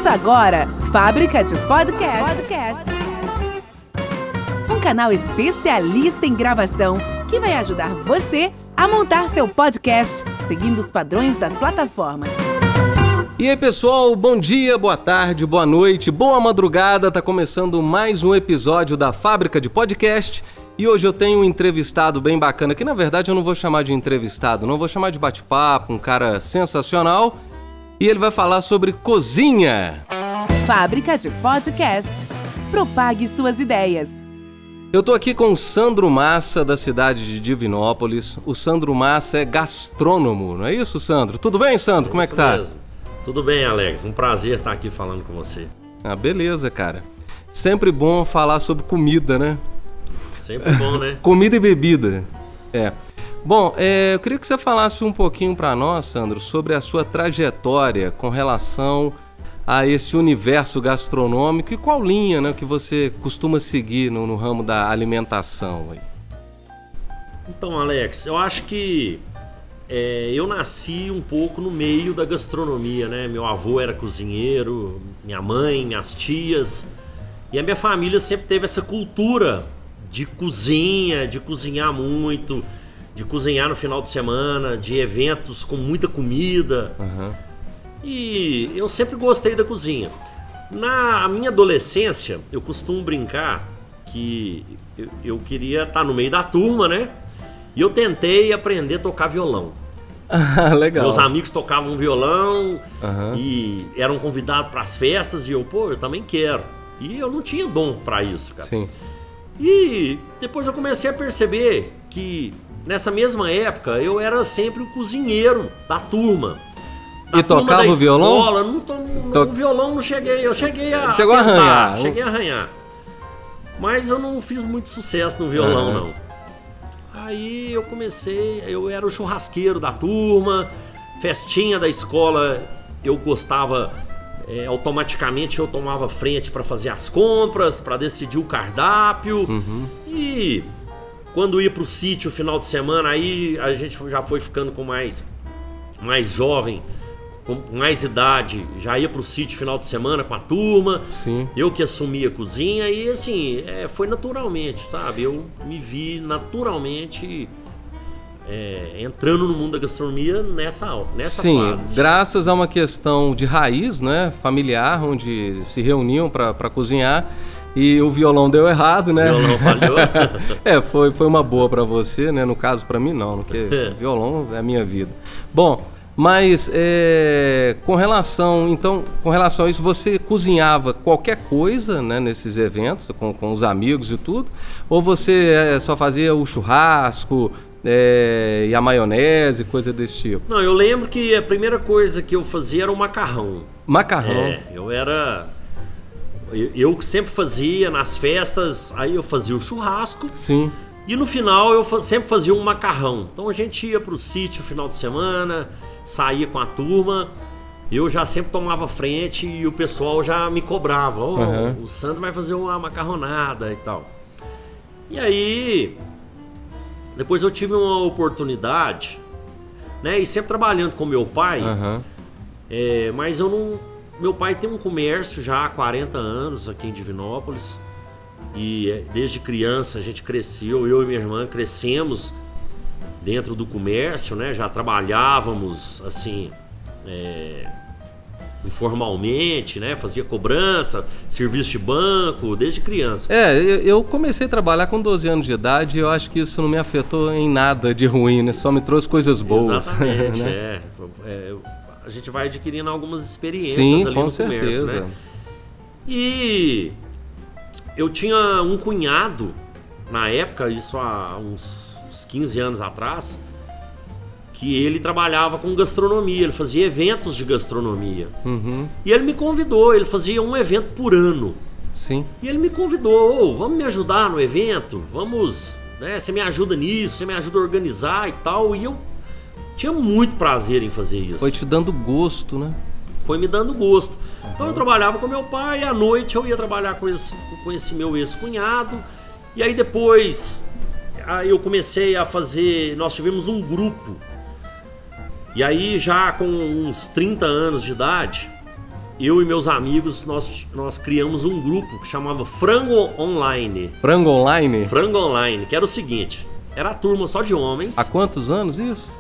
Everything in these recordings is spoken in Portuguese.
Começa agora, Fábrica de Podcast. Um canal especialista em gravação que vai ajudar você a montar seu podcast seguindo os padrões das plataformas. E aí, pessoal, bom dia, boa tarde, boa noite, boa madrugada. Tá começando mais um episódio da Fábrica de Podcast. E hoje eu tenho um entrevistado bem bacana, que na verdade eu não vou chamar de entrevistado, não vou chamar de bate-papo, um cara sensacional. E ele vai falar sobre cozinha. Fábrica de Podcast. Propague suas ideias. Eu tô aqui com o Sandro Massa, da cidade de Divinópolis. O Sandro Massa é gastrônomo, não é isso, Sandro? Tudo bem, Sandro? Como é que tá? Mesmo. Tudo bem, Alex. Um prazer estar aqui falando com você. Ah, beleza, cara. Sempre bom falar sobre comida, né? Sempre bom, né? Comida e bebida. É. Bom, eu queria que você falasse um pouquinho para nós, Sandro, sobre a sua trajetória com relação a esse universo gastronômico e qual linha, né, que você costuma seguir no ramo da alimentação. Aí. Então, Alex, eu acho que eu nasci um pouco no meio da gastronomia, né? Meu avô era cozinheiro, minha mãe, minhas tias, e a minha família sempre teve essa cultura de cozinha, de cozinhar muito, de cozinhar no final de semana, de eventos com muita comida. Uhum. E eu sempre gostei da cozinha. Na minha adolescência, eu costumo brincar que eu queria estar no meio da turma, né? E eu tentei aprender a tocar violão. Ah, legal. Meus amigos tocavam violão, uhum, e eram convidados para as festas e eu também quero. E eu não tinha dom para isso, cara. Sim. E depois eu comecei a perceber que nessa mesma época eu era sempre o cozinheiro da turma. E tocava o violão? O violão não cheguei, eu cheguei a Chegou a arranhar. Cheguei a arranhar. Mas eu não fiz muito sucesso no violão, não. Aí eu era o churrasqueiro da turma, festinha da escola, eu gostava, automaticamente eu tomava frente para fazer as compras, para decidir o cardápio. Uhum. E quando ia pro sítio final de semana, aí a gente já foi ficando com mais jovem, com mais idade, já ia pro sítio final de semana com a turma. Sim. Eu que assumia a cozinha e assim, foi naturalmente, sabe? Eu me vi naturalmente entrando no mundo da gastronomia nessa Sim, fase. Graças a uma questão de raiz, né, familiar, onde se reuniam para cozinhar e o violão deu errado, né? O violão falhou. Foi uma boa para você, né? No caso, para mim não, porque violão é a minha vida. Bom, mas com relação a isso, você cozinhava qualquer coisa, né, nesses eventos, com os amigos e tudo? Ou você só fazia o churrasco e a maionese, coisa desse tipo? Não, eu lembro que a primeira coisa que eu fazia era o macarrão. Macarrão? Eu sempre fazia nas festas, aí eu fazia o churrasco. Sim. E no final eu sempre fazia um macarrão. Então a gente ia pro sítio no final de semana, saía com a turma, eu já sempre tomava frente e o pessoal já me cobrava. O Sandro vai fazer uma macarronada e tal. E aí, depois eu tive uma oportunidade, né? E sempre trabalhando com meu pai, mas eu não... Meu pai tem um comércio já há 40 anos aqui em Divinópolis. E desde criança a gente cresceu, eu e minha irmã crescemos dentro do comércio, né? Já trabalhávamos assim, informalmente, né? Fazia cobrança, serviço de banco, desde criança. Eu comecei a trabalhar com 12 anos de idade e eu acho que isso não me afetou em nada de ruim, né? Só me trouxe coisas boas. Exatamente, né? A gente vai adquirindo algumas experiências. Sim, ali com no certeza. Comércio, né? E eu tinha um cunhado, na época, isso há uns 15 anos atrás, que ele trabalhava com gastronomia, ele fazia eventos de gastronomia. Uhum. E ele me convidou, ele fazia um evento por ano. Sim. E ele me convidou, vamos me ajudar no evento? Vamos, né? Você me ajuda nisso, você me ajuda a organizar e tal. E eu tinha muito prazer em fazer isso. Foi te dando gosto, né? Foi me dando gosto. Então eu trabalhava com meu pai e à noite eu ia trabalhar com esse meu ex-cunhado. E aí depois eu comecei a fazer... Nós tivemos um grupo. E aí já com uns 30 anos de idade, eu e meus amigos, nós criamos um grupo que chamava Frango Online. Frango Online? Frango Online, que era o seguinte, era a turma só de homens. Há quantos anos isso?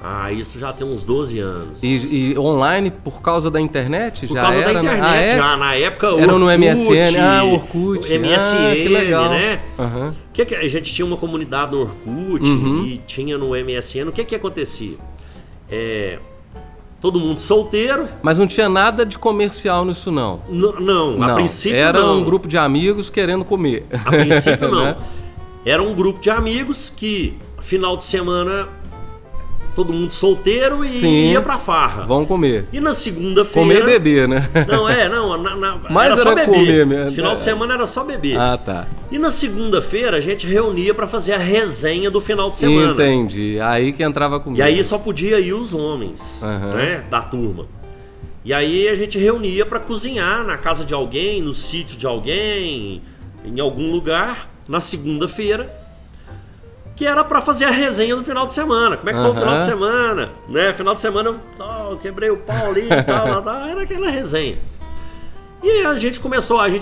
Ah, isso já tem uns 12 anos. E online por causa da internet? Por causa da internet, já na época era no MSN, Orkut. MSN, que legal. né? Uhum. Que a gente tinha uma comunidade no Orkut e tinha no MSN. O que acontecia? Todo mundo solteiro. Mas não tinha nada de comercial nisso, não? Não, a princípio era não. Um grupo de amigos querendo comer. A princípio não. Né? Era um grupo de amigos que, final de semana, todo mundo solteiro e ia pra farra. Vão comer. E na segunda-feira... Comer e beber, né? Não, Mas era só beber. Comer mesmo. Final de semana era só beber. Ah, tá. E na segunda-feira a gente reunia pra fazer a resenha do final de semana. Entendi. Aí que entrava comigo. E aí só podia ir os homens, né, da turma. E aí a gente reunia pra cozinhar na casa de alguém, no sítio de alguém, em algum lugar, na segunda-feira, que era pra fazer a resenha do final de semana. Como é que foi o final de semana? Né? Final de semana eu quebrei o pau ali e tal, era aquela resenha. E aí a gente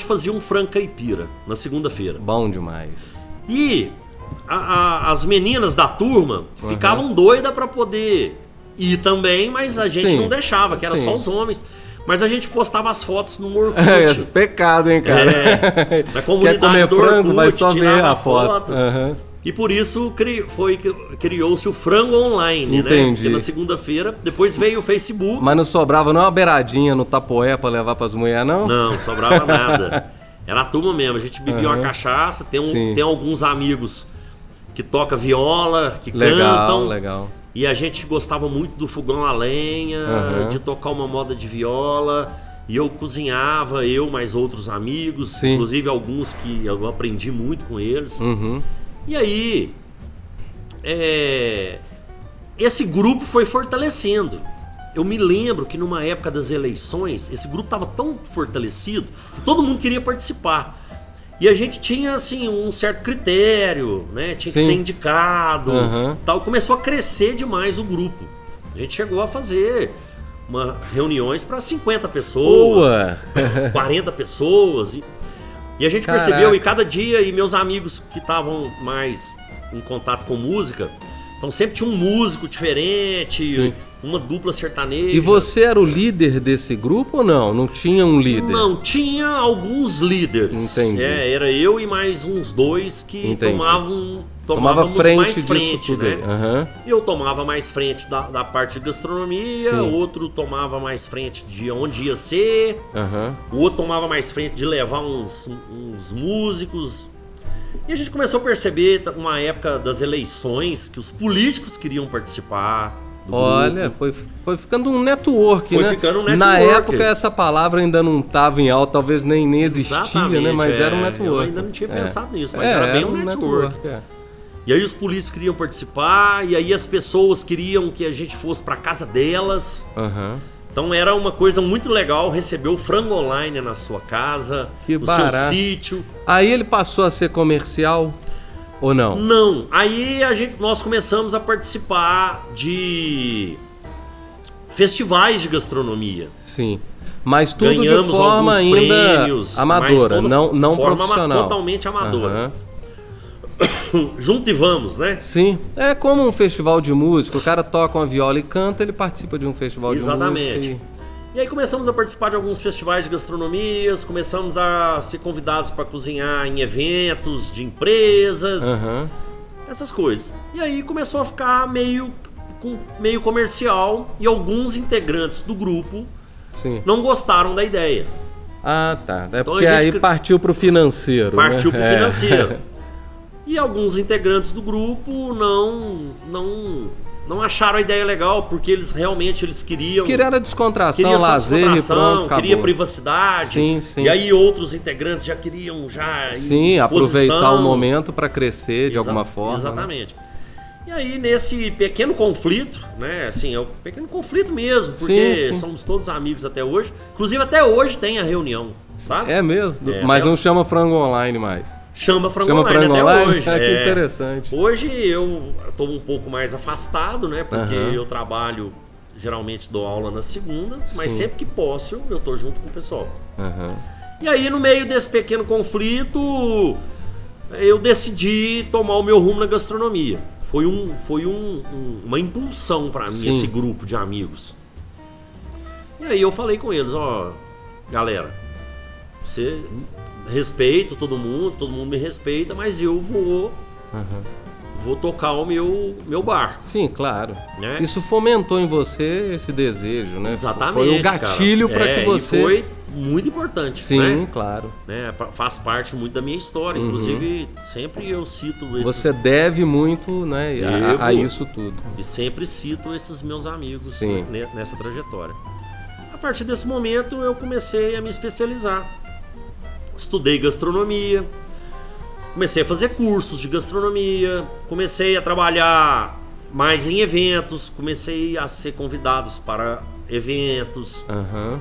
fazia um frango caipira na segunda-feira. Bom demais. E as meninas da turma ficavam doidas pra poder ir também, mas a gente não deixava, que era só os homens. Mas a gente postava as fotos no Orkut. Pecado, hein, cara? Na comunidade Quer comer do frango, Orkut, vai só ver a foto. E por isso criou-se o Frango Online, Entendi. né? Porque na segunda-feira, depois veio o Facebook. Mas não sobrava não uma beiradinha no Tapoé pra levar pras mulheres, não? Não sobrava nada. Era a turma mesmo, a gente bebia uma cachaça, tem alguns amigos que tocam viola, que cantam. Legal. E a gente gostava muito do fogão a lenha, de tocar uma moda de viola. E eu cozinhava, mais outros amigos, inclusive alguns que eu aprendi muito com eles. E aí, esse grupo foi fortalecendo. Eu me lembro que numa época das eleições, esse grupo estava tão fortalecido que todo mundo queria participar. E a gente tinha, assim, um certo critério, né? Tinha que ser indicado, tal. Começou a crescer demais o grupo. A gente chegou a fazer reuniões para 50 pessoas, 40 pessoas. E a gente percebeu, e cada dia, e meus amigos que estavam mais em contato com música, então sempre tinha um músico diferente, uma dupla sertaneja. E você era o líder desse grupo ou não? Não tinha um líder? Não, tinha alguns líderes. Entendi. Era eu e mais uns dois que tomava frente mais disso frente, tudo né? aí. Eu tomava mais frente da parte de gastronomia, outro tomava mais frente de onde ia ser, o outro tomava mais frente de levar uns músicos. E a gente começou a perceber, uma época das eleições, que os políticos queriam participar. Olha, foi ficando um network, né? Foi ficando um network. Na época essa palavra ainda não estava em alta, talvez nem existia, né? Mas era um network. Eu ainda não tinha pensado nisso, mas era bem um network. E aí os políticos queriam participar, e aí as pessoas queriam que a gente fosse para casa delas. Então era uma coisa muito legal receber o Frango Online na sua casa, no seu sítio. Aí ele passou a ser comercial? Ou não? Não. Aí nós começamos a participar de festivais de gastronomia. Sim. Mas tudo ganhamos de forma ainda prêmios, amadora, não profissional. Totalmente amadora. Junto e vamos, né? Sim. É como um festival de música. O cara toca uma viola e canta, ele participa de um festival de música. Exatamente. E aí começamos a participar de alguns festivais de gastronomias, começamos a ser convidados para cozinhar em eventos de empresas, essas coisas. E aí começou a ficar meio comercial, e alguns integrantes do grupo não gostaram da ideia. Ah, tá. É então porque aí partiu para o financeiro. Partiu para o financeiro. E alguns integrantes do grupo não acharam a ideia legal, porque eles queriam... Queria descontração, lazer e pronto, acabou. Queria privacidade. Sim. E aí outros integrantes já queriam aproveitar o momento para crescer de alguma forma. Exatamente. Né? E aí nesse pequeno conflito, né, assim, é um pequeno conflito mesmo, porque somos todos amigos até hoje. Inclusive até hoje tem a reunião, sabe? É mesmo? Mas não chama Frango Online mais. Chama Frango Online até online? hoje. Que interessante. Hoje eu estou um pouco mais afastado, né? Porque eu trabalho geralmente dou aula nas segundas, mas Sim. sempre que posso eu tô junto com o pessoal. Aham. E aí, no meio desse pequeno conflito, eu decidi tomar o meu rumo na gastronomia. Foi uma impulsão para mim, Sim. esse grupo de amigos. E aí eu falei com eles, ó, galera, você respeita todo mundo me respeita, mas eu vou tocar o meu bar. Sim, claro. Né? Isso fomentou em você esse desejo, né? Exatamente. Foi um gatilho para que você... E foi muito importante. Sim, né? claro. Né? Faz parte muito da minha história. Inclusive, sempre eu cito esses... Você deve muito, né, a isso tudo. E sempre cito esses meus amigos, Sim. né, nessa trajetória. A partir desse momento, eu comecei a me especializar. Estudei gastronomia, comecei a fazer cursos de gastronomia, comecei a trabalhar mais em eventos, comecei a ser convidados para eventos. Aham.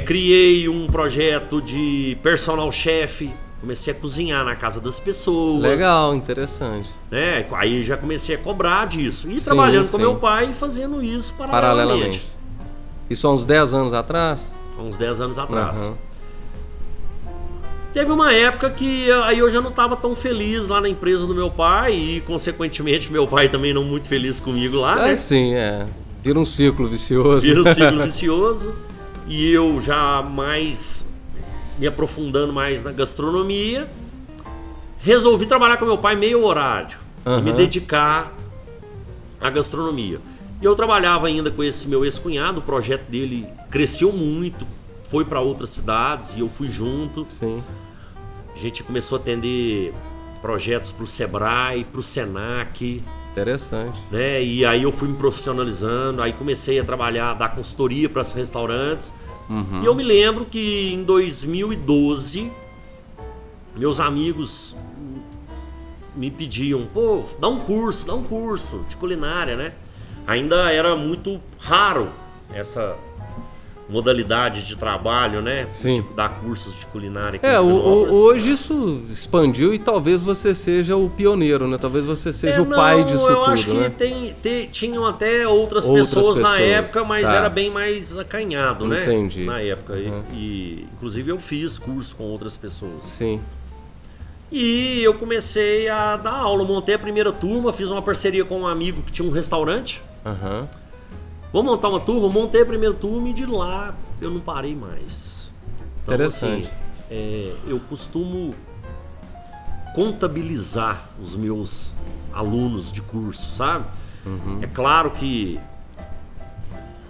Criei um projeto de personal chef, comecei a cozinhar na casa das pessoas. Legal, interessante. Né? Aí já comecei a cobrar disso. E Sim, trabalhando com sim. meu pai e fazendo isso paralelamente. Isso há uns 10 anos atrás? Há uns 10 anos atrás. Aham. Teve uma época que aí eu já não estava tão feliz lá na empresa do meu pai e, consequentemente, meu pai também não muito feliz comigo lá, né? Sim, vira um ciclo vicioso. Vira um ciclo vicioso. E eu já me aprofundando mais na gastronomia, resolvi trabalhar com meu pai meio horário. E me dedicar à gastronomia. E eu trabalhava ainda com esse meu ex-cunhado, o projeto dele cresceu muito, foi para outras cidades e eu fui junto. Sim. A gente começou a atender projetos para o Sebrae, para o Senac, Interessante. né? E aí eu fui me profissionalizando, aí comecei a trabalhar, dar consultoria para os restaurantes. E eu me lembro que em 2012, meus amigos me pediam, pô, dá um curso de culinária, né? Ainda era muito raro essa modalidade de trabalho, né? Sim. Tipo, dar cursos de culinária aqui em Divinópolis. Hoje isso expandiu e talvez você seja o pioneiro, né? Talvez você seja o pai disso eu tudo, acho né? que tinham até outras pessoas na época, mas tá. era bem mais acanhado, né? Entendi. Na época. E inclusive eu fiz curso com outras pessoas. Sim. E eu comecei a dar aula, montei a primeira turma, fiz uma parceria com um amigo que tinha um restaurante. Aham. Vou montar uma turma, montei a primeira turma e de lá eu não parei mais. Então, Interessante. assim, eu costumo contabilizar os meus alunos de curso, sabe? É claro que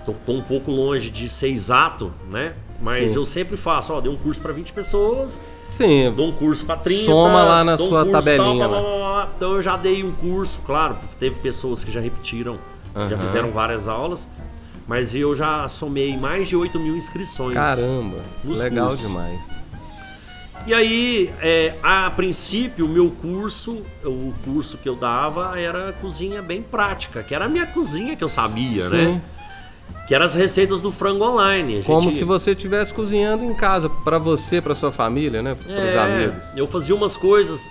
tô um pouco longe de ser exato, né? Mas Sim. eu sempre faço, dei um curso para 20 pessoas, Sim. dou um curso para 30, Soma lá na dou um sua curso tabelinha, blá, blá, blá, blá. Então eu já dei um curso, claro, porque teve pessoas que já repetiram, já fizeram várias aulas, mas eu já somei mais de 8 mil inscrições. Caramba, nos legal cursos. demais. E aí, a princípio, o curso que eu dava era cozinha bem prática, que era a minha cozinha que eu sabia, Sim. né? Que eram as receitas do frango online. Como se você estivesse cozinhando em casa, pra você, pra sua família, né? Para os amigos. Eu fazia umas coisas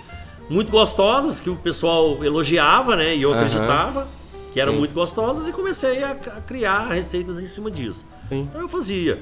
muito gostosas que o pessoal elogiava, né? E eu acreditava que eram Sim. muito gostosas e comecei a criar receitas em cima disso. Sim. Então eu fazia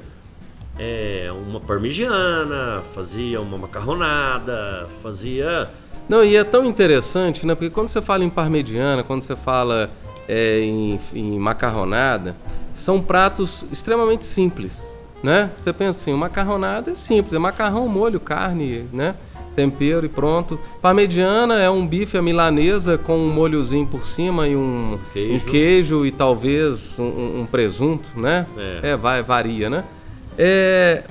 uma parmegiana, fazia uma macarronada, fazia... Não, e é tão interessante, né? Porque quando você fala em parmegiana, quando você fala em macarronada, são pratos extremamente simples, né? Você pensa assim, macarronada é simples, é macarrão, molho, carne, né? Tempero e pronto. Parmegiana é um bife à milanesa com um molhozinho por cima e um queijo e talvez um presunto, né? Varia, né?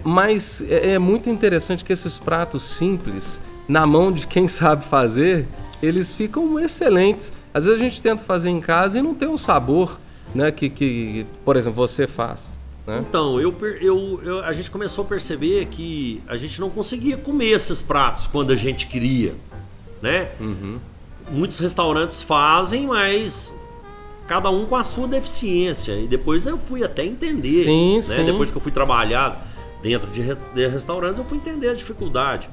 Mas é muito interessante que esses pratos simples, na mão de quem sabe fazer, eles ficam excelentes. Às vezes a gente tenta fazer em casa e não tem o sabor, né, que por exemplo, você faz. Né? Então, a gente começou a perceber que a gente não conseguia comer esses pratos quando a gente queria, né? Muitos restaurantes fazem, mas cada um com a sua deficiência. E depois eu fui até entender, sim, né? sim. Depois que eu fui trabalhar dentro de restaurantes, eu fui entender a dificuldade.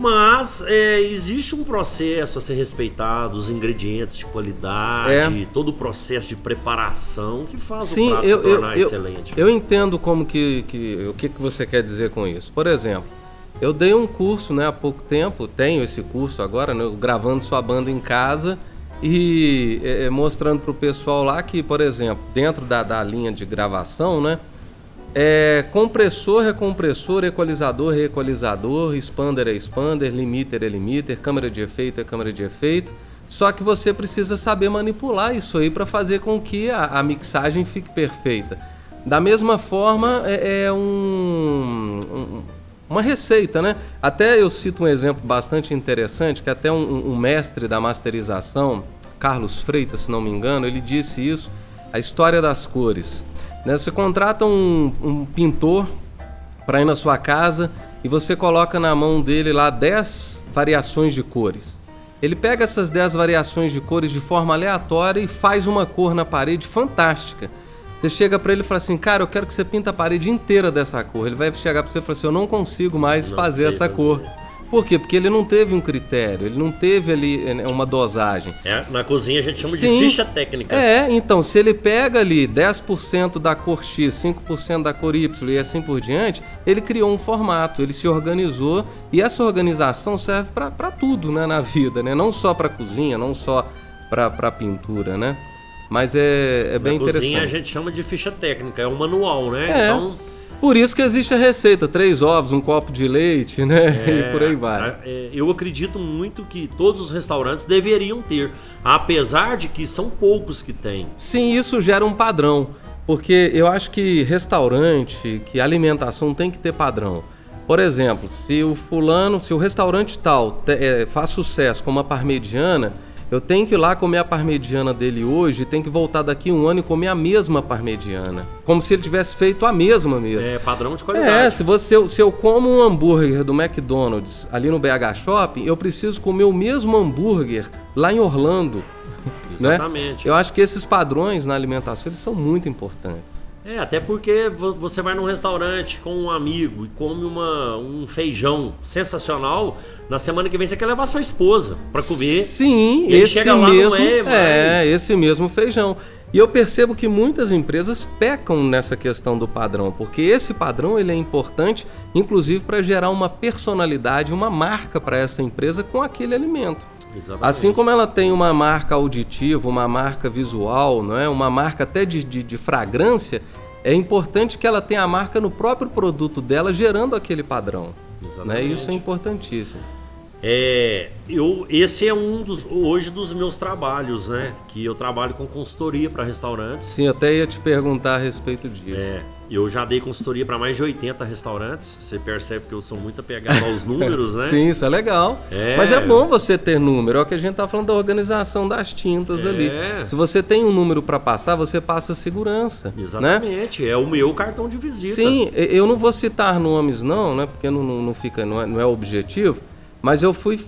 Mas existe um processo a ser respeitado, os ingredientes de qualidade, todo o processo de preparação que faz o prato se tornar excelente. Eu entendo como o que você quer dizer com isso. Por exemplo, eu dei um curso, né, há pouco tempo, tenho esse curso agora, né, gravando sua banda em casa e mostrando para o pessoal lá que, por exemplo, dentro da linha de gravação, né, compressor, recompressor, equalizador, reequalizador, expander é expander, limiter é limiter, câmera de efeito é câmera de efeito. Só que você precisa saber manipular isso aí para fazer com que a mixagem fique perfeita. Da mesma forma, uma receita, né? Até eu cito um exemplo bastante interessante, que até um mestre da masterização, Carlos Freitas, se não me engano, ele disse isso, a história das cores. Você contrata um pintor para ir na sua casa e você coloca na mão dele lá 10 variações de cores. Ele pega essas 10 variações de cores de forma aleatória e faz uma cor na parede fantástica. Você chega para ele e fala assim, cara, eu quero que você pinta a parede inteira dessa cor. Ele vai chegar para você e falar assim, eu não consigo mais fazer essa cor. Por quê? Porque ele não teve um critério, ele não teve ali uma dosagem. Na cozinha a gente chama de ficha técnica. Então, se ele pega ali 10% da cor X, 5% da cor Y e assim por diante, ele criou um formato, ele se organizou e essa organização serve para tudo, né, na vida, né? Não só para cozinha, não só para pintura, né? Mas é bem interessante. Na cozinha a gente chama de ficha técnica, é um manual, né? Então... Por isso que existe a receita, 3 ovos, um copo de leite, né? E por aí vai. Eu acredito muito que todos os restaurantes deveriam ter, apesar de que são poucos que têm. Sim, isso gera um padrão, porque eu acho que restaurante, que alimentação tem que ter padrão. Por exemplo, se o restaurante tal faz sucesso com uma parmegiana, eu tenho que ir lá comer a parmegiana dele hoje e tenho que voltar daqui um ano e comer a mesma parmegiana. Como se ele tivesse feito a mesma mesmo. Padrão de qualidade. Se eu como um hambúrguer do McDonald's ali no BH Shopping, eu preciso comer o mesmo hambúrguer lá em Orlando. Exatamente. Né? Eu acho que esses padrões na alimentação eles são muito importantes. Até porque você vai num restaurante com um amigo e come um feijão sensacional, na semana que vem você quer levar sua esposa para comer. Sim, e esse chega lá, mesmo, não é esse mesmo feijão. E eu percebo que muitas empresas pecam nessa questão do padrão, porque esse padrão ele é importante, inclusive para gerar uma personalidade, uma marca para essa empresa com aquele alimento. Exatamente. Assim como ela tem uma marca auditiva, uma marca visual, não é? Uma marca até de fragrância, é importante que ela tenha a marca no próprio produto dela, gerando aquele padrão. Né? Isso é importantíssimo. Esse é hoje dos meus trabalhos, né? Que eu trabalho com consultoria para restaurantes. Sim, eu até ia te perguntar a respeito disso. Eu já dei consultoria para mais de 80 restaurantes. Você percebe que eu sou muito apegado aos números, né? Sim, isso é legal. Mas é bom você ter número. É o que a gente está falando da organização das tintas ali. Se você tem um número para passar, você passa segurança. Exatamente. Né? É o meu cartão de visita. Sim, eu não vou citar nomes não, né? Porque não é o objetivo. Mas eu fui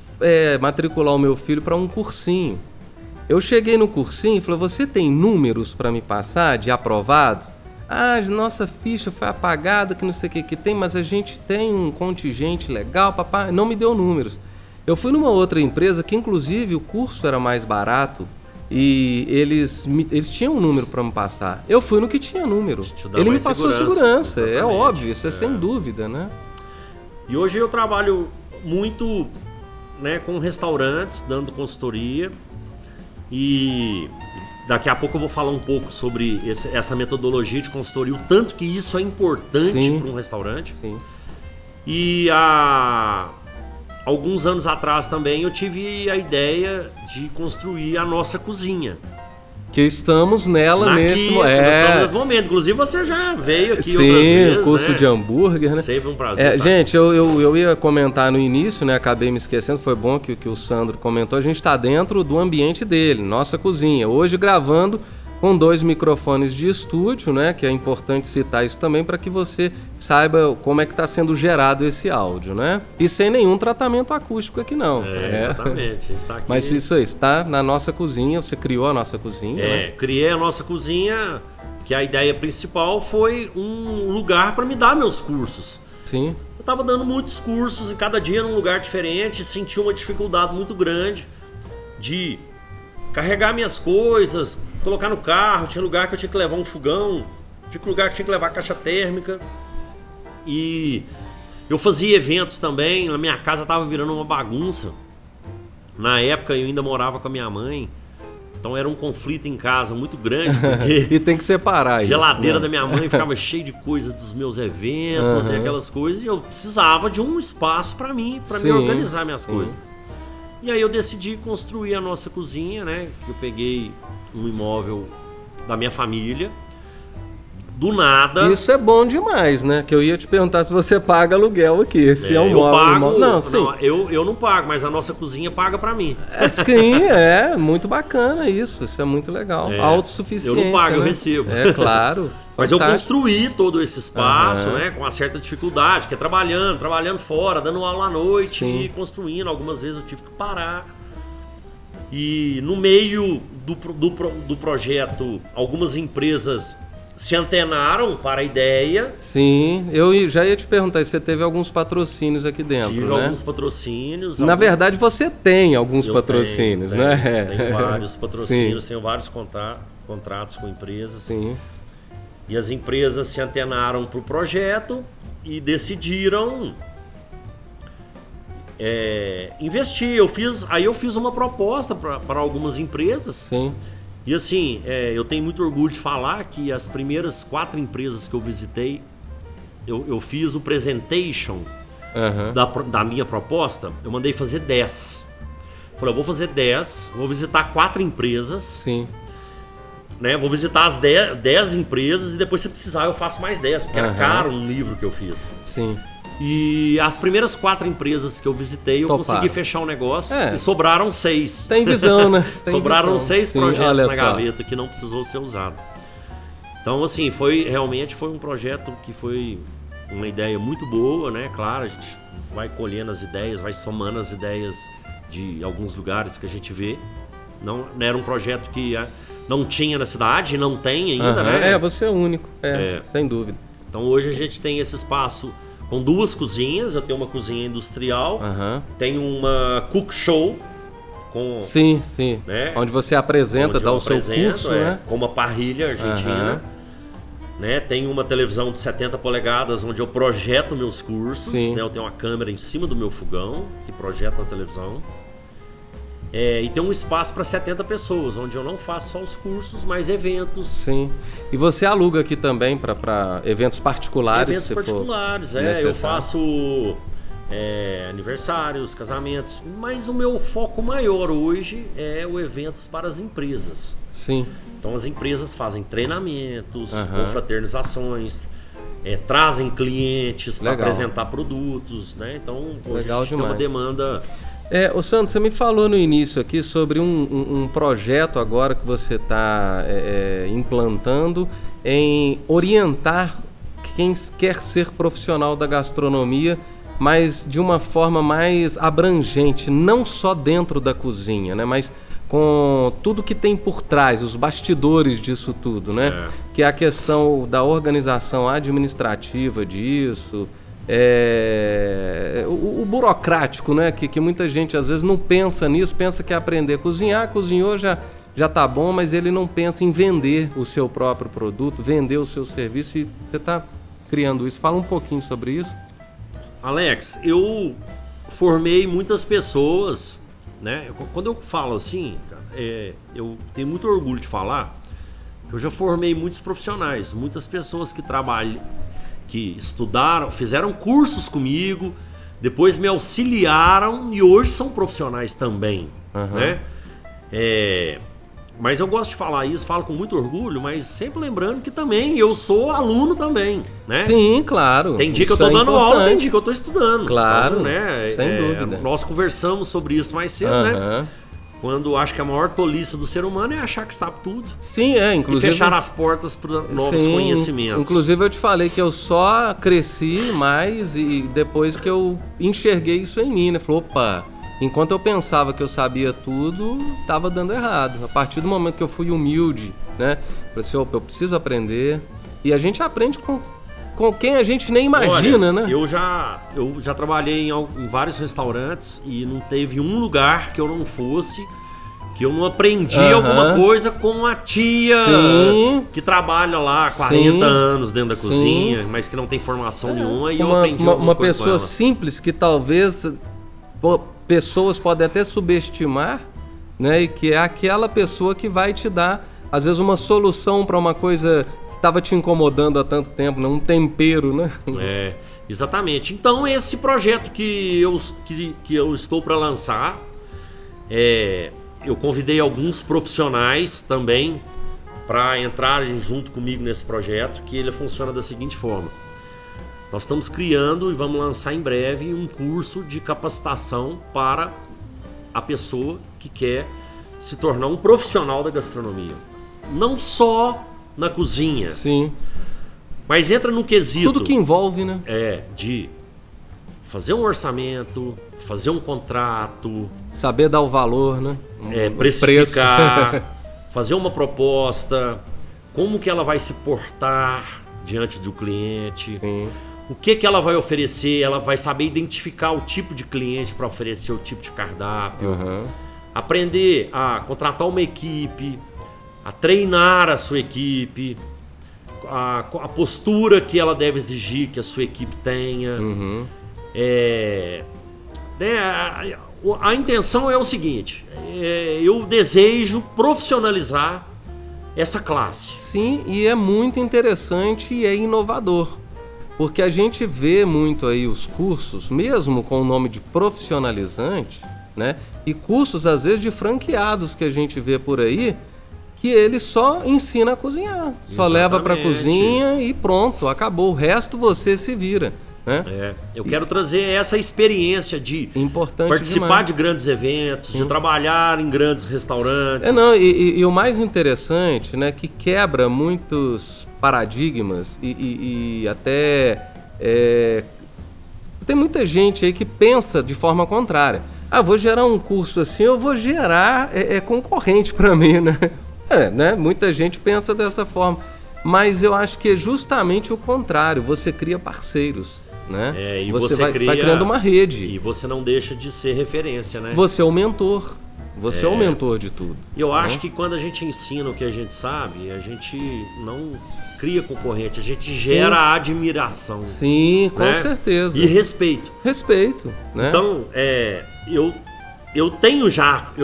matricular o meu filho para um cursinho. Eu cheguei no cursinho e falei, você tem números para me passar de aprovados? Nossa ficha foi apagada, que não sei o que tem, mas a gente tem um contingente legal, papai. Não me deu números. Eu fui numa outra empresa que, inclusive, o curso era mais barato e eles tinham um número para me passar. Eu fui no que tinha número. Ele me passou segurança, é óbvio, isso é sem dúvida, né? E hoje eu trabalho muito, né, com restaurantes, dando consultoria, e daqui a pouco eu vou falar um pouco sobre essa metodologia de consultoria, o tanto que isso é importante para um restaurante. Sim. E há alguns anos atrás também eu tive a ideia de construir a nossa cozinha. Que estamos nela nesse momento. Inclusive você já veio aqui outras vezes. Sim, curso de hambúrguer, né? Sempre um prazer. Gente, eu ia comentar no início, né? Acabei me esquecendo, foi bom que o Sandro comentou. A gente está dentro do ambiente dele, nossa cozinha. Hoje gravando com 2 microfones de estúdio, né? Que é importante citar isso também para que você saiba como é que está sendo gerado esse áudio, né? E sem nenhum tratamento acústico aqui não. Exatamente. A gente tá aqui... Mas isso aí, está na nossa cozinha, você criou a nossa cozinha, né? Criei a nossa cozinha, que a ideia principal foi um lugar para me dar meus cursos. Sim. eu tava dando muitos cursos e cada dia num lugar diferente, senti uma dificuldade muito grande de carregar minhas coisas, colocar no carro. Tinha lugar que eu tinha que levar um fogão, tinha lugar que eu tinha que levar caixa térmica. E eu fazia eventos também, na minha casa tava virando uma bagunça. Na época eu ainda morava com a minha mãe, então era um conflito em casa muito grande, porque e tem que separar a isso, geladeira né? da minha mãe ficava cheia de coisa dos meus eventos e aquelas coisas, e eu precisava de um espaço para mim, para me organizar minhas coisas. E aí eu decidi construir a nossa cozinha, né? Eu peguei um imóvel da minha família, do nada. Isso é bom demais, né? Que eu ia te perguntar se você paga aluguel aqui, se é um eu móvel. pago, Não, sim. não, eu não pago, mas a nossa cozinha paga para mim. Sim, é muito bacana isso é muito legal. Autossuficiência. Eu não pago, né? eu recebo. É claro. Mas eu construí todo esse espaço, né, com uma certa dificuldade, que é trabalhando fora, dando aula à noite e construindo. Algumas vezes eu tive que parar. E no meio do projeto, algumas empresas se antenaram para a ideia. Sim, eu já ia te perguntar se você teve alguns patrocínios aqui dentro, Tive né? alguns patrocínios. Na verdade, você tem alguns patrocínios, né? Tenho vários patrocínios, tenho vários contratos com empresas. Sim. E as empresas se antenaram para o projeto e decidiram investir. Eu fiz uma proposta para algumas empresas. Sim. E assim, eu tenho muito orgulho de falar que as primeiras 4 empresas que eu visitei, eu fiz o presentation da minha proposta, eu mandei fazer 10. Falei, eu vou fazer 10, vou visitar 4 empresas. Sim. Né, vou visitar as 10 empresas e depois, se precisar, eu faço mais 10, porque era caro um livro que eu fiz. Sim. E as primeiras 4 empresas que eu visitei, eu consegui fechar um negócio e sobraram 6. Tem visão, né? Sobraram 6 projetos na só. gaveta que não precisou ser usado. Então, assim, realmente foi um projeto que foi uma ideia muito boa, né? Claro, a gente vai colhendo as ideias, vai somando as ideias de alguns lugares que a gente vê. Não era um projeto que não tinha na cidade, não tem ainda, né? Você é único, sem dúvida. Então hoje a gente tem esse espaço com 2 cozinhas. Eu tenho uma cozinha industrial, tenho uma cook show com... Sim, né? Onde você apresenta, dá o seu curso, né? Com uma parrilha argentina. Né? Tem uma televisão de 70 polegadas onde eu projeto meus cursos, né? Eu tenho uma câmera em cima do meu fogão que projeta na televisão. E tem um espaço para 70 pessoas, onde eu não faço só os cursos, mas eventos. Sim. E você aluga aqui também para eventos particulares? Eventos particulares, eu faço aniversários, casamentos, mas o meu foco maior hoje é o eventos para as empresas. Sim. Então as empresas fazem treinamentos, confraternizações, trazem clientes para apresentar produtos, né? Então hoje a gente tem uma demanda... Ô Sandro, você me falou no início aqui sobre um projeto agora que você está implantando em orientar quem quer ser profissional da gastronomia, mas de uma forma mais abrangente, não só dentro da cozinha, né? Mas com tudo que tem por trás, os bastidores disso tudo, né? Que é a questão da organização administrativa disso... o burocrático, né? Que muita gente às vezes não pensa nisso, pensa que é aprender a cozinhar, cozinhou já tá bom, mas ele não pensa em vender o seu próprio produto, vender o seu serviço, e você está criando isso. Fala um pouquinho sobre isso. Alex, eu formei muitas pessoas, né? Quando eu falo assim, eu tenho muito orgulho de falar que eu já formei muitos profissionais, muitas pessoas que trabalham, que estudaram, fizeram cursos comigo, depois me auxiliaram e hoje são profissionais também, né? Mas eu gosto de falar isso, falo com muito orgulho, mas sempre lembrando que também eu sou aluno também, né? Sim, claro. Tem dia que eu tô dando aula, tem dia que eu tô estudando. Claro, então, né? Sem dúvida. Nós conversamos sobre isso mais cedo, né? Quando acho que a maior tolice do ser humano é achar que sabe tudo. Sim, inclusive... E fechar as portas para novos conhecimentos. Inclusive eu te falei que eu só cresci mais e depois que eu enxerguei isso em mim, né? Falei, opa, enquanto eu pensava que eu sabia tudo, estava dando errado. A partir do momento que eu fui humilde, né? Falei assim, opa, eu preciso aprender. E a gente aprende com quem a gente nem imagina, olha, né? Eu já trabalhei em vários restaurantes e não teve um lugar que eu não fosse, que eu não aprendi alguma coisa com a tia que trabalha lá há 40 anos dentro da cozinha, mas que não tem formação nenhuma, e eu aprendi alguma coisa pessoa simples que talvez pessoas podem até subestimar, né? E que é aquela pessoa que vai te dar, às vezes, uma solução para uma coisa que estava te incomodando há tanto tempo, né? Um tempero, né? É, exatamente. Então, esse projeto que eu estou para lançar, eu convidei alguns profissionais também para entrarem junto comigo nesse projeto, que ele funciona da seguinte forma. Nós estamos criando e vamos lançar em breve um curso de capacitação para a pessoa que quer se tornar um profissional da gastronomia. Não só na cozinha, mas entra no quesito... Tudo que envolve, né? De fazer um orçamento, fazer um contrato... Saber dar o valor, né? Precificar, fazer uma proposta, como que ela vai se portar diante do cliente, o que ela vai oferecer, ela vai saber identificar o tipo de cliente para oferecer o tipo de cardápio, aprender a contratar uma equipe, a treinar a sua equipe, a postura que ela deve exigir que a sua equipe tenha. A intenção é o seguinte, eu desejo profissionalizar essa classe. Sim, e é muito interessante e é inovador, porque a gente vê muito aí os cursos, mesmo com o nome de profissionalizante, né? E cursos, às vezes, de franqueados que a gente vê por aí, que ele só ensina a cozinhar, só leva para a cozinha e pronto, acabou, o resto você se vira. Né? Eu quero trazer essa experiência de participar de grandes eventos, de trabalhar em grandes restaurantes. E o mais interessante, né, que quebra muitos paradigmas e até tem muita gente aí que pensa de forma contrária. Vou gerar um curso assim, eu vou gerar concorrente para mim, né? Né? Muita gente pensa dessa forma, mas eu acho que é justamente o contrário. Você cria parceiros. Né? E você vai criando uma rede. E você não deixa de ser referência, né? Você é o mentor. Você é o mentor de tudo. E eu acho que quando a gente ensina o que a gente sabe, a gente não cria concorrente, a gente gera admiração. Sim, com certeza. E respeito. Respeito, né? Então, eu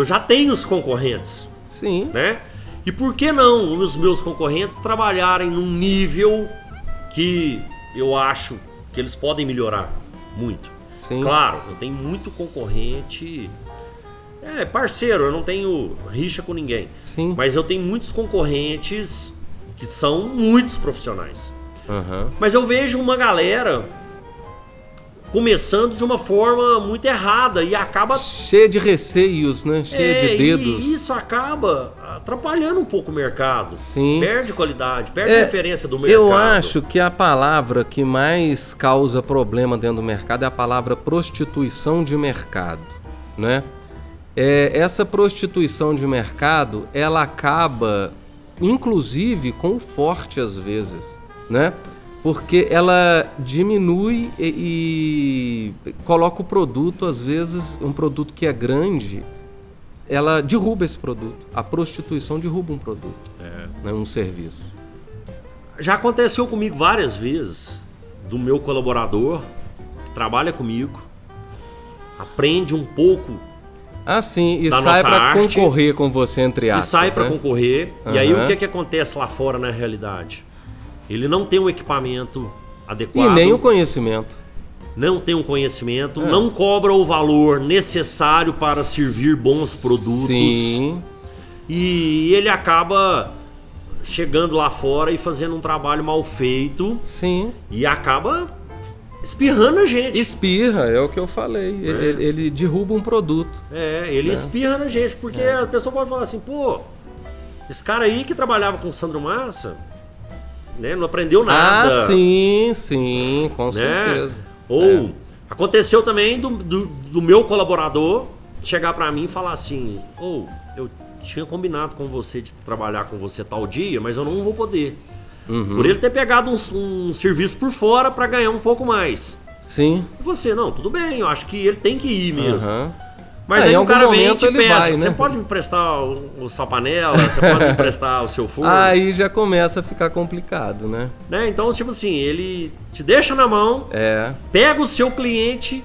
já tenho os concorrentes. Sim. Né? E por que não os meus concorrentes trabalharem num nível que eu acho que eles podem melhorar muito? Sim. Claro, eu tenho muito concorrente, parceiro, eu não tenho rixa com ninguém. Sim. Mas eu tenho muitos concorrentes que são muitos profissionais. Mas eu vejo uma galera começando de uma forma muito errada e acaba... cheia de receios, né? Cheia de dedos. E isso acaba atrapalhando um pouco o mercado. Sim. Perde qualidade, perde referência do mercado. Eu acho que a palavra que mais causa problema dentro do mercado é a palavra prostituição de mercado, né? Essa prostituição de mercado, ela acaba, inclusive, com o forte às vezes, né? Porque ela diminui e coloca o produto, às vezes, um produto que é grande, ela derruba esse produto. A prostituição derruba um produto, né, um serviço. Já aconteceu comigo várias vezes, do meu colaborador, que trabalha comigo, aprende um pouco sim, e da sai para arte, concorrer com você, entre aspas. E sai para né? concorrer, e aí o que acontece lá fora na realidade? Ele não tem o equipamento adequado. E nem o conhecimento. Não tem um conhecimento, não cobra o valor necessário para servir bons produtos. Sim. E ele acaba chegando lá fora e fazendo um trabalho mal feito. Sim. E acaba espirrando a gente. Espirra, é o que eu falei. Ele derruba um produto. Ele espirra na gente, porque a pessoa pode falar assim, pô, esse cara aí que trabalhava com o Sandro Massa... né? Não aprendeu nada. Sim, com certeza. Ou aconteceu também do meu colaborador chegar pra mim e falar assim, eu tinha combinado com você de trabalhar com você tal dia, mas eu não vou poder. Por ele ter pegado um serviço por fora para ganhar um pouco mais. Sim. E você, não, tudo bem, eu acho que ele tem que ir mesmo. Uhum. Mas aí o cara vem e te ele peça, vai, né? Você pode me emprestar sua panela, você pode me emprestar o seu forno? Aí já começa a ficar complicado, né? Então, tipo assim, ele te deixa na mão, pega o seu cliente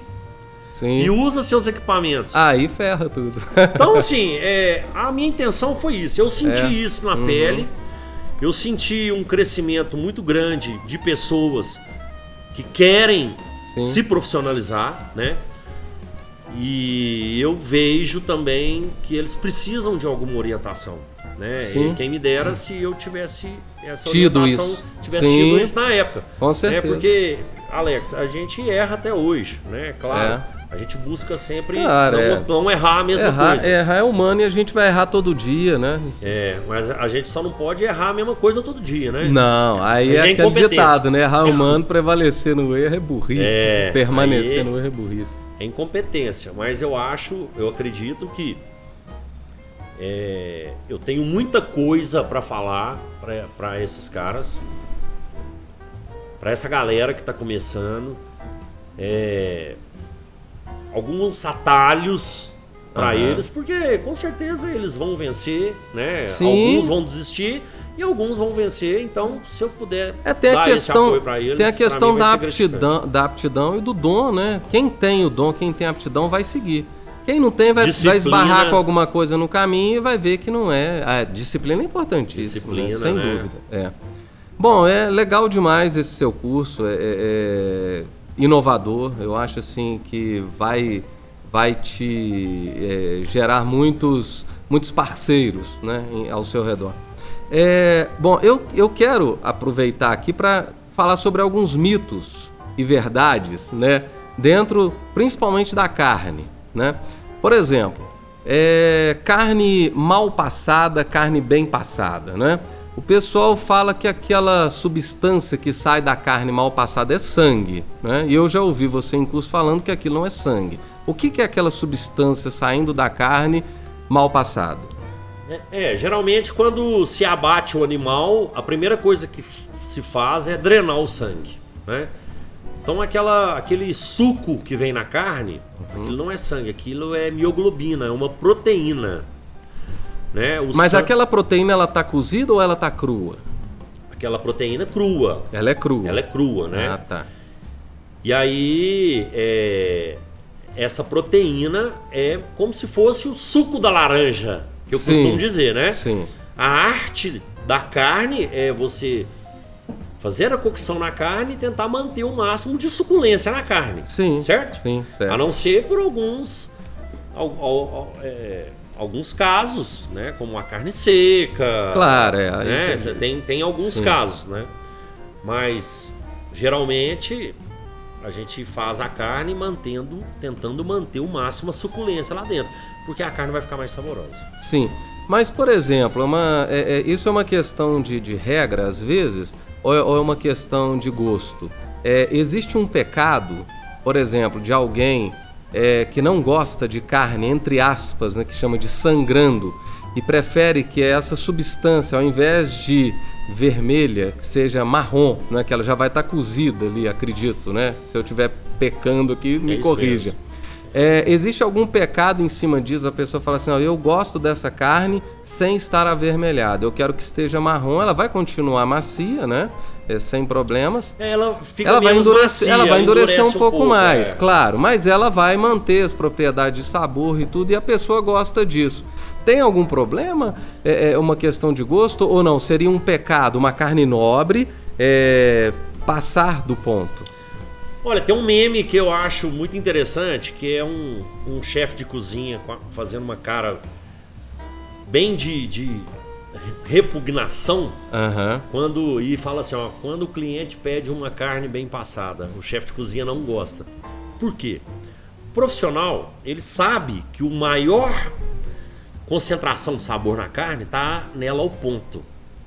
e usa seus equipamentos. Aí ferra tudo. Então, assim, a minha intenção foi isso. Eu senti isso na pele, eu senti um crescimento muito grande de pessoas que querem se profissionalizar, né? E eu vejo também que eles precisam de alguma orientação, né? E quem me dera se eu tivesse essa orientação, tivesse tido isso na época. Com certeza. Porque, Alex, a gente erra até hoje, né? Claro, a gente busca sempre não errar a mesma coisa. Errar é humano e a gente vai errar todo dia, né? Mas a gente só não pode errar a mesma coisa todo dia, né? Não, aí é aquele ditado, né? Errar humano, prevalecer no erro é burrice. Permanecer no erro é burrice. É incompetência, mas eu acredito que eu tenho muita coisa para falar para esses caras, para essa galera que está começando, alguns atalhos para eles, porque com certeza eles vão vencer, né? Alguns vão desistir e alguns vão vencer, então se eu puder dar esse apoio para eles, tem a questão da aptidão e do dom, né? Quem tem o dom, quem tem a aptidão vai seguir. Quem não tem vai esbarrar com alguma coisa no caminho e vai ver que não é. A disciplina é importantíssima, né? Sem dúvida. Bom, é legal demais esse seu curso, é inovador. Eu acho assim que vai te gerar muitos parceiros, né, ao seu redor. Bom, eu quero aproveitar aqui para falar sobre alguns mitos e verdades, né, dentro principalmente da carne, né? Por exemplo, carne mal passada, carne bem passada, né? O pessoal fala que aquela substância que sai da carne mal passada é sangue, né? E eu já ouvi você em curso falando que aquilo não é sangue. O que é aquela substância saindo da carne mal passada? Geralmente quando se abate o animal, a primeira coisa que se faz é drenar o sangue, né? Então aquele suco que vem na carne, aquilo não é sangue, aquilo é mioglobina, é uma proteína, né? Mas aquela proteína, ela tá cozida ou ela tá crua? Aquela proteína é crua. Ela é crua. Ela é crua, né? Ah, tá. E aí, essa proteína é como se fosse o suco da laranja, que eu costumo dizer, né? Sim. A arte da carne é você fazer a cocção na carne e tentar manter o máximo de suculência na carne. Sim. Certo? Sim, certo. A não ser por alguns casos, né? Como a carne seca. Claro, né? Tem alguns casos, né? Mas geralmente a gente faz a carne tentando manter o máximo a suculência lá dentro, porque a carne vai ficar mais saborosa. Sim, mas por exemplo, isso é uma questão de regra às vezes, ou é uma questão de gosto? Existe um pecado, por exemplo, de alguém que não gosta de carne, entre aspas, né, que chama de sangrando, e prefere que essa substância, ao invés de vermelha, que seja marrom, né, que ela já vai estar cozida ali, acredito, né? Se eu estiver pecando aqui, me corrija. Existe algum pecado em cima disso? A pessoa fala assim, eu gosto dessa carne sem estar avermelhada, eu quero que esteja marrom, ela vai continuar macia, né? Sem problemas. Ela vai endurecer um pouco mais, claro, mas ela vai manter as propriedades de sabor e tudo, e a pessoa gosta disso. Tem algum problema? É uma questão de gosto ou não? Seria um pecado, uma carne nobre, passar do ponto? Olha, tem um meme que eu acho muito interessante, que é um chefe de cozinha fazendo uma cara bem de repugnação, e fala assim, quando o cliente pede uma carne bem passada, o chefe de cozinha não gosta. Por quê? O profissional, ele sabe que o maior concentração de sabor na carne está nela ao ponto.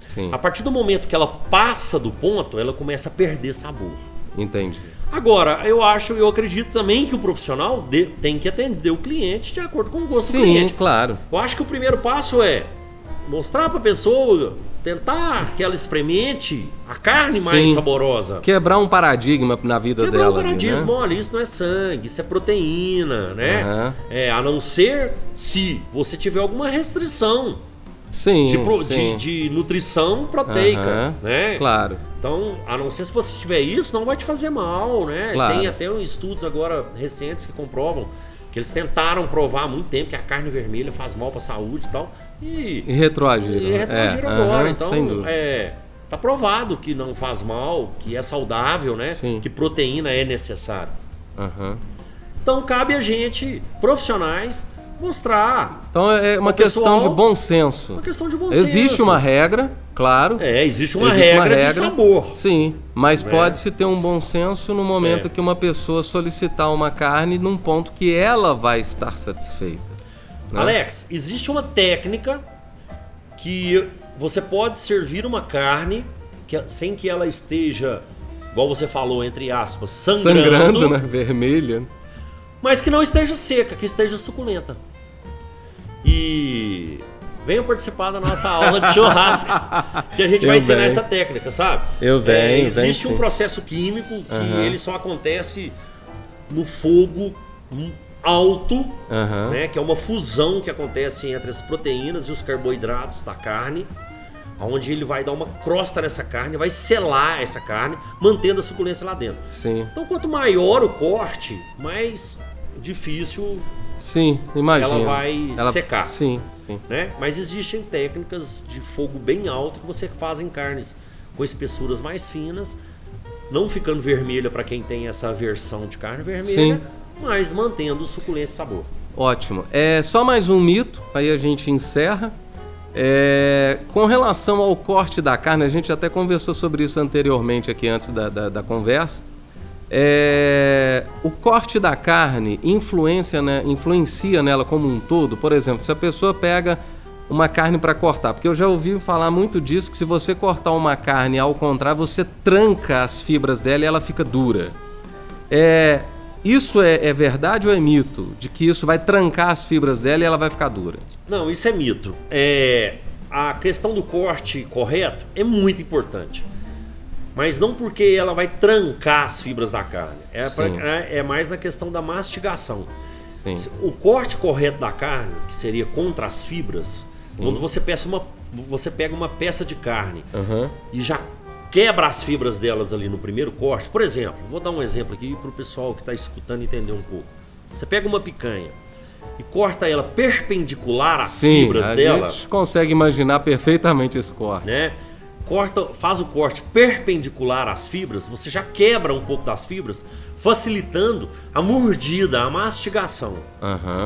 Sim. A partir do momento que ela passa do ponto, ela começa a perder sabor. Entendi. Agora, eu acredito também que o profissional tem que atender o cliente de acordo com o gosto do cliente. Sim, claro. Eu acho que o primeiro passo é mostrar para a pessoa tentar que ela experimente a carne mais saborosa. Quebrar um paradigma na vida dela. Quebrar um paradigma, né? olha, isso não é sangue, isso é proteína, né? A não ser se você tiver alguma restrição de nutrição proteica, né? Claro. Então, a não ser se você tiver isso, não vai te fazer mal, né? Claro. Tem até estudos agora recentes que comprovam que eles tentaram provar há muito tempo que a carne vermelha faz mal para a saúde e tal. E retroagiram agora. Então, tá provado que não faz mal, que é saudável, né? Sim. Que proteína é necessária. Então, cabe a gente, profissionais, mostrar. Então é uma questão de bom senso. Uma questão de bom senso. Existe uma regra, claro. Existe uma regra de sabor. Sim, mas pode-se ter um bom senso no momento que uma pessoa solicitar uma carne num ponto que ela vai estar satisfeita. Né? Alex, existe uma técnica que você pode servir uma carne sem que ela esteja, igual você falou, entre aspas, sangrando, né? Vermelha. Mas que não esteja seca, que esteja suculenta. E venham participar da nossa aula de churrasco, que a gente vai ensinar essa técnica, sabe? Existe um processo químico que ele só acontece no fogo alto, né? Que é uma fusão que acontece entre as proteínas e os carboidratos da carne, onde ele vai dar uma crosta nessa carne, vai selar essa carne, mantendo a suculência lá dentro. Sim. Então, quanto maior o corte, mais difícil imagina. ela vai secar. Sim. Né? Mas existem técnicas de fogo bem alto que você faz em carnes com espessuras mais finas, não ficando vermelha para quem tem essa versão de carne vermelha, mas mantendo suculência e sabor. Ótimo. Só mais um mito, aí a gente encerra. Com relação ao corte da carne, a gente até conversou sobre isso anteriormente aqui antes da conversa. O corte da carne influencia nela como um todo. Por exemplo, se a pessoa pega uma carne para cortar, porque eu já ouvi falar muito disso, que se você cortar uma carne ao contrário, você tranca as fibras dela e ela fica dura. Isso é verdade ou é mito? De que isso vai trancar as fibras dela e ela vai ficar dura? Não, isso é mito. A questão do corte correto é muito importante. Mas não porque ela vai trancar as fibras da carne. É mais na questão da mastigação. Sim. O corte correto da carne, que seria contra as fibras, quando você pega uma peça de carne e já quebra as fibras delas ali no primeiro corte. Por exemplo, vou dar um exemplo aqui para o pessoal que está escutando entender um pouco. Você pega uma picanha e corta ela perpendicular às fibras dela. A gente consegue imaginar perfeitamente esse corte. Né? Faz o corte perpendicular às fibras, você já quebra um pouco das fibras, facilitando a mordida, a mastigação.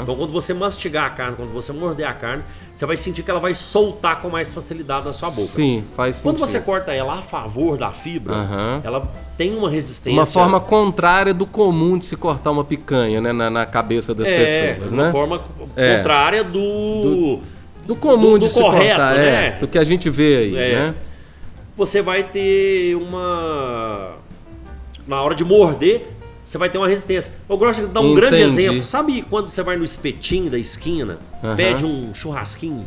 Então, quando você mastigar a carne, quando você morder a carne, você vai sentir que ela vai soltar com mais facilidade na sua boca. Sim, faz sentido. Quando você corta ela a favor da fibra, ela tem uma resistência. Uma forma contrária do comum de se cortar uma picanha, né, na cabeça das pessoas, né? Uma forma contrária do comum de se correto, cortar, né? Do que a gente vê aí, né? Você vai ter na hora de morder, você vai ter uma resistência. Eu gosto de dar um grande exemplo. Sabe quando você vai no espetinho da esquina, pede um churrasquinho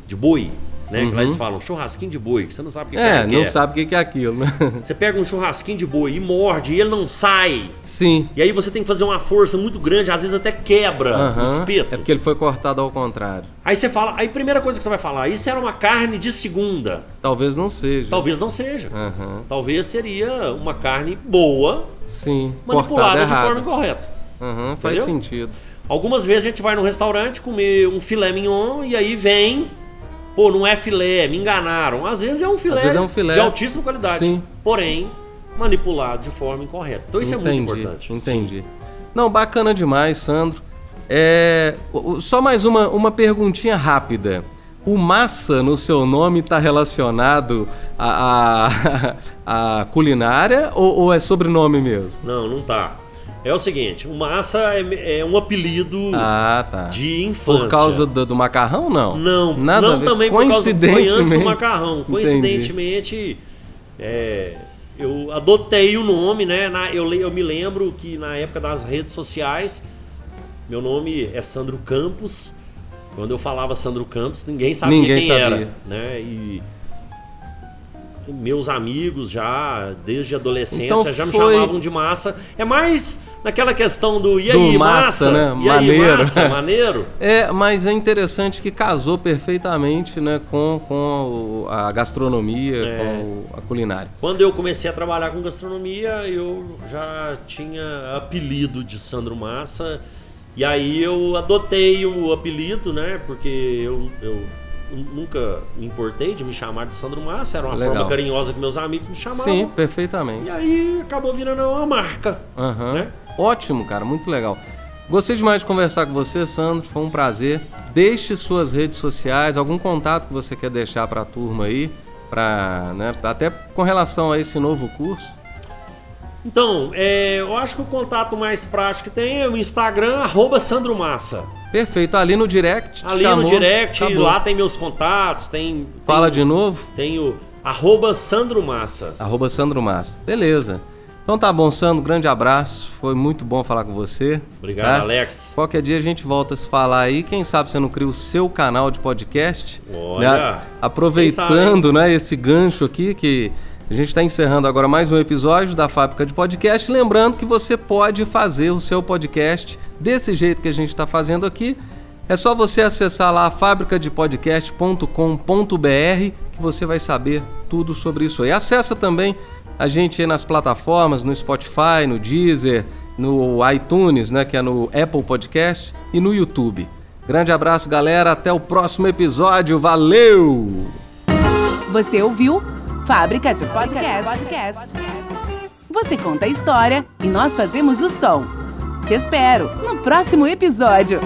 de boi? Né? Que lá eles falam churrasquinho de boi, que você não sabe o que é. Não sabe o que é aquilo, né? Você pega um churrasquinho de boi e morde e ele não sai. Sim. E aí você tem que fazer uma força muito grande, às vezes até quebra o espeto. É porque ele foi cortado ao contrário. Aí você fala, aí a primeira coisa que você vai falar, isso era uma carne de segunda. Talvez não seja. Talvez não seja. Talvez seria uma carne boa, manipulada de forma incorreta. Faz sentido. Algumas vezes a gente vai num restaurante comer um filé mignon e aí vem... Pô, não é filé, me enganaram. Às vezes é um filé, de altíssima qualidade, porém manipulado de forma incorreta. Então isso é muito importante. Entendi. Não, bacana demais, Sandro. Só mais uma perguntinha rápida. O massa no seu nome está relacionado à culinária ou é sobrenome mesmo? Não tá. É o seguinte, o massa é um apelido de infância. Por causa do macarrão, não? Não, nada não também por causa do macarrão. Coincidentemente, eu adotei o nome, né? Eu me lembro que na época das redes sociais, meu nome é Sandro Campos. Quando eu falava Sandro Campos, ninguém sabia quem era. Né? meus amigos já, desde a adolescência, Então já me foi- chamavam de Massa. É mais naquela questão do e aí, Do massa, né? E aí, Maneiro. Massa, maneiro? Mas é interessante que casou perfeitamente, né, com a gastronomia, com a culinária. Quando eu comecei a trabalhar com gastronomia, eu já tinha apelido de Sandro Massa. E aí eu adotei o apelido, né? Porque eu nunca me importei de me chamar de Sandro Massa. Era uma Legal. forma carinhosa que meus amigos me chamavam. Sim, perfeitamente. E aí acabou virando uma marca. Aham. Né? Ótimo, cara, muito legal. Gostei demais de conversar com você, Sandro, foi um prazer. Deixe suas redes sociais, algum contato que você quer deixar para a turma aí, né, até com relação a esse novo curso. Então, eu acho que o contato mais prático que tem é o Instagram, @SandroMassa. Perfeito, ali no direct, te Ali chamou, no direct, acabou. lá tem meus contatos, tem Fala de novo. Tem o @SandroMassa. @SandroMassa. Beleza. Então tá bom, Sandro, grande abraço. Foi muito bom falar com você. Obrigado, tá? Alex. Qualquer dia a gente volta a se falar aí. Quem sabe você não cria o seu canal de podcast. Olha, né? Aproveitando, né, esse gancho aqui que a gente está encerrando agora mais um episódio da Fábrica de Podcast. Lembrando que você pode fazer o seu podcast desse jeito que a gente está fazendo aqui. É só você acessar lá fabricadepodcast.com.br que você vai saber tudo sobre isso aí. Acessa também a gente aí nas plataformas, no Spotify, no Deezer, no iTunes, né, que é no Apple Podcast, e no YouTube. Grande abraço, galera. Até o próximo episódio. Valeu! Você ouviu Fábrica de Podcast. Você conta a história e nós fazemos o som. Te espero no próximo episódio.